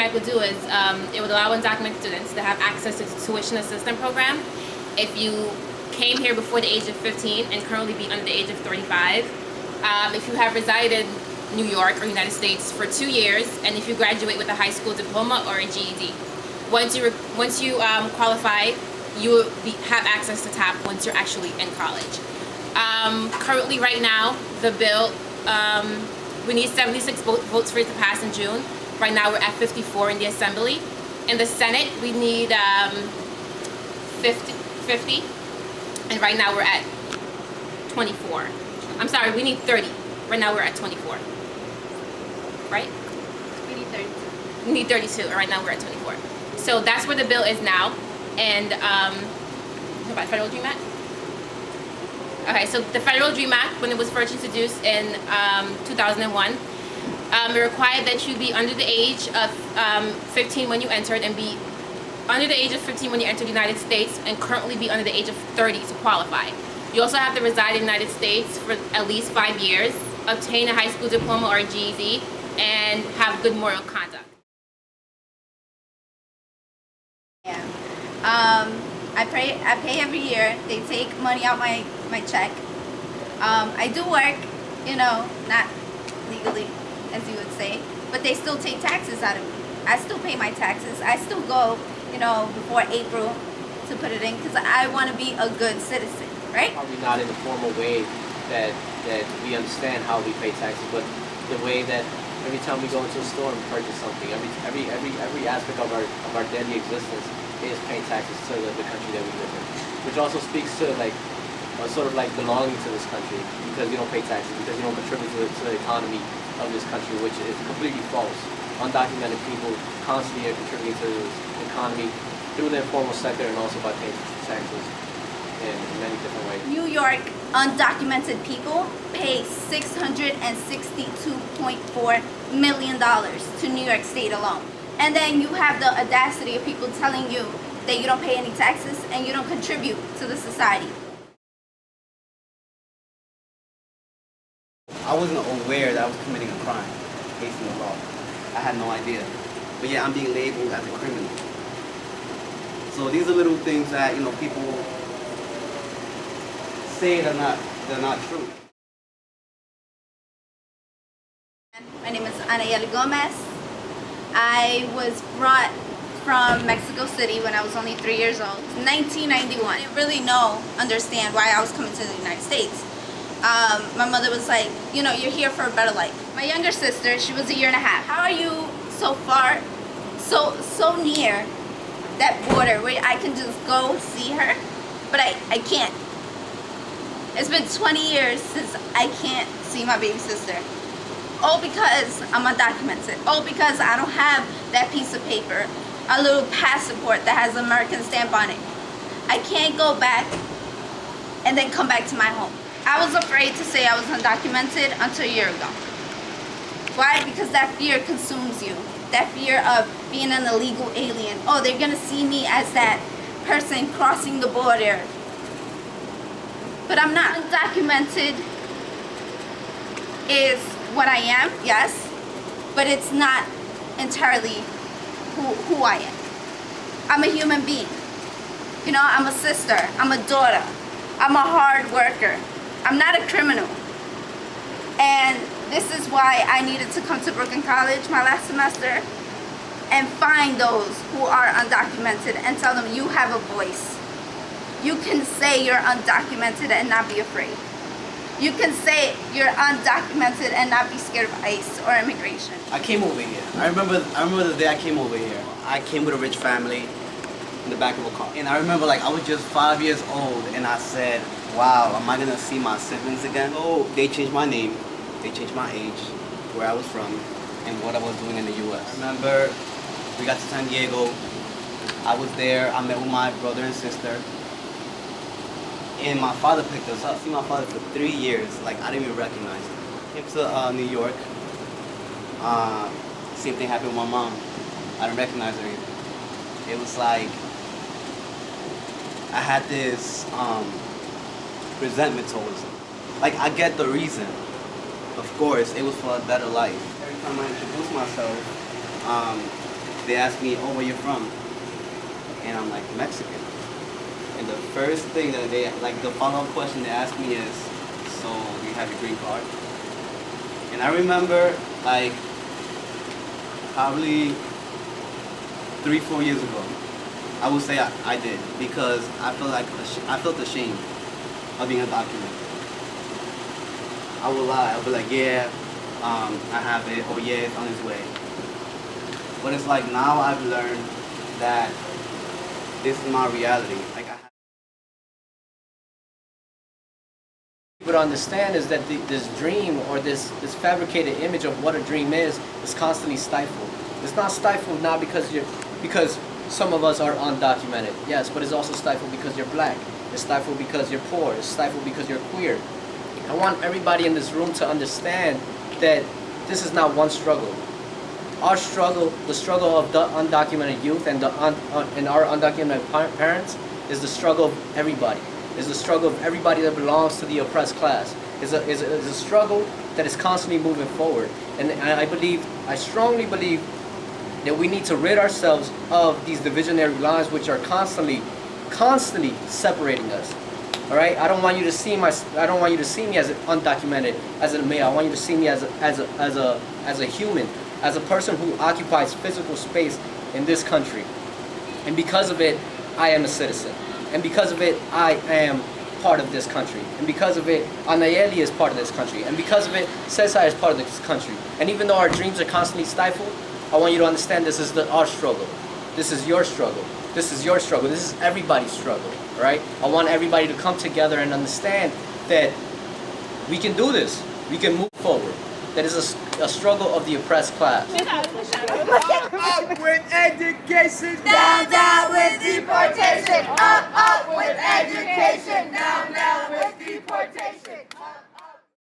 Act would do is it would allow undocumented students to have access to the tuition assistance program if you came here before the age of 15 and currently be under the age of 35. If you have resided in New York or United States for 2 years, and if you graduate with a high school diploma or a GED. Once you qualify, you will have access to TAP once you're actually in college. Currently, right now, the bill, we need 76 votes for it to pass in June. Right now, we're at 54 in the Assembly. In the Senate, we need 50, and right now we're at 24. I'm sorry, we need 30. Right now, we're at 24. Right? We need 32. We need 32, and right now we're at 24. So that's where the bill is now. And about Federal Dream Act? Okay, so the Federal Dream Act, when it was first introduced in 2001, it required that you be under the age of 15 when you entered, and be under the age of 15 when you entered the United States, and currently be under the age of 30 to qualify. You also have to reside in the United States for at least 5 years, obtain a high school diploma or a GED, and have good moral conduct. Yeah. I pay every year. They take money out my check. I do work, you know, not legally, as you would say, but they still take taxes out of me. I still pay my taxes. I still go, you know, before April to put it in because I want to be a good citizen, right? Probably not in a formal way that we understand how we pay taxes, but the way that every time we go into a store and purchase something, every aspect of our daily existence is paying taxes to the country that we live in, which also speaks to like sort of like belonging to this country because you don't pay taxes, because you don't contribute to the economy of this country, which is completely false. Undocumented people constantly are contributing to the economy through the informal sector and also by paying taxes in many different ways. New York undocumented people pay $662.4 million to New York State alone. And then you have the audacity of people telling you that you don't pay any taxes and you don't contribute to the society. I wasn't aware that I was committing a crime based on the law. I had no idea. But yeah, I'm being labeled as a criminal. So these are little things that, you know, people say they're not true. My name is eality Gomez. I was brought from Mexico City when I was only 3 years old. 1991. I didn't really understand why I was coming to the United States. My mother was like, you know, you're here for a better life. My younger sister, she was 1.5 years. How are you so far, so near that border where I can just go see her, but I can't. It's been 20 years since I can't see my baby sister. All because I'm undocumented. All because I don't have that piece of paper, a little passport that has an American stamp on it. I can't go back and then come back to my home. I was afraid to say I was undocumented until a year ago. Why? Because that fear consumes you. That fear of being an illegal alien. Oh, they're gonna see me as that person crossing the border. But I'm not. Undocumented is what I am, yes, but it's not entirely who I am. I'm a human being. You know, I'm a sister, I'm a daughter, I'm a hard worker. I'm not a criminal. And this is why I needed to come to Brooklyn College my last semester and find those who are undocumented and tell them you have a voice. You can say you're undocumented and not be afraid. You can say you're undocumented and not be scared of ICE or immigration. I came over here. I remember the day I came over here. I came with a rich family in the back of a car. And I remember like I was just 5 years old and I said, wow, am I gonna see my siblings again? Oh, they changed my name, they changed my age, where I was from, and what I was doing in the US. I remember we got to San Diego. I was there, I met with my brother and sister. And my father picked us up. I seen my father for 3 years. Like, I didn't even recognize him. Came to New York. Same thing happened with my mom. I didn't recognize her either. It was like, I had this resentment towards him. Like, I get the reason. Of course, it was for a better life. Every time I introduce myself, they asked me, oh, where you from? And I'm like, Mexican. And the first thing that they, like the follow-up question they asked me is, so do you have your green card? And I remember, like, probably 3-4 years ago, I would say I did, because I felt ashamed of being undocumented. I would lie. I would be like, yeah, I have it, or yeah, it's on its way. But it's like now I've learned that this is my reality. Like What to understand is that this dream or this fabricated image of what a dream is constantly stifled. It's not stifled not because some of us are undocumented, yes, but it's also stifled because you're black. It's stifled because you're poor. It's stifled because you're queer. I want everybody in this room to understand that this is not one struggle. Our struggle, the struggle of the undocumented youth and our undocumented parents, is the struggle of everybody. Is the struggle of everybody that belongs to the oppressed class. Is a struggle that is constantly moving forward. And I strongly believe that we need to rid ourselves of these divisionary lines which are constantly separating us. All right? I don't want you to see me as undocumented, as a male. I want you to see me as a human, as a person who occupies physical space in this country. And because of it, I am a citizen. And because of it, I am part of this country. And because of it, Anayeli is part of this country. And because of it, Cesar is part of this country. And even though our dreams are constantly stifled, I want you to understand this is our struggle. This is your struggle. This is your struggle. This is everybody's struggle, right? I want everybody to come together and understand that we can do this. We can move forward. That is a struggle of the oppressed class. Up with education, Down with deportation. Up with education. Down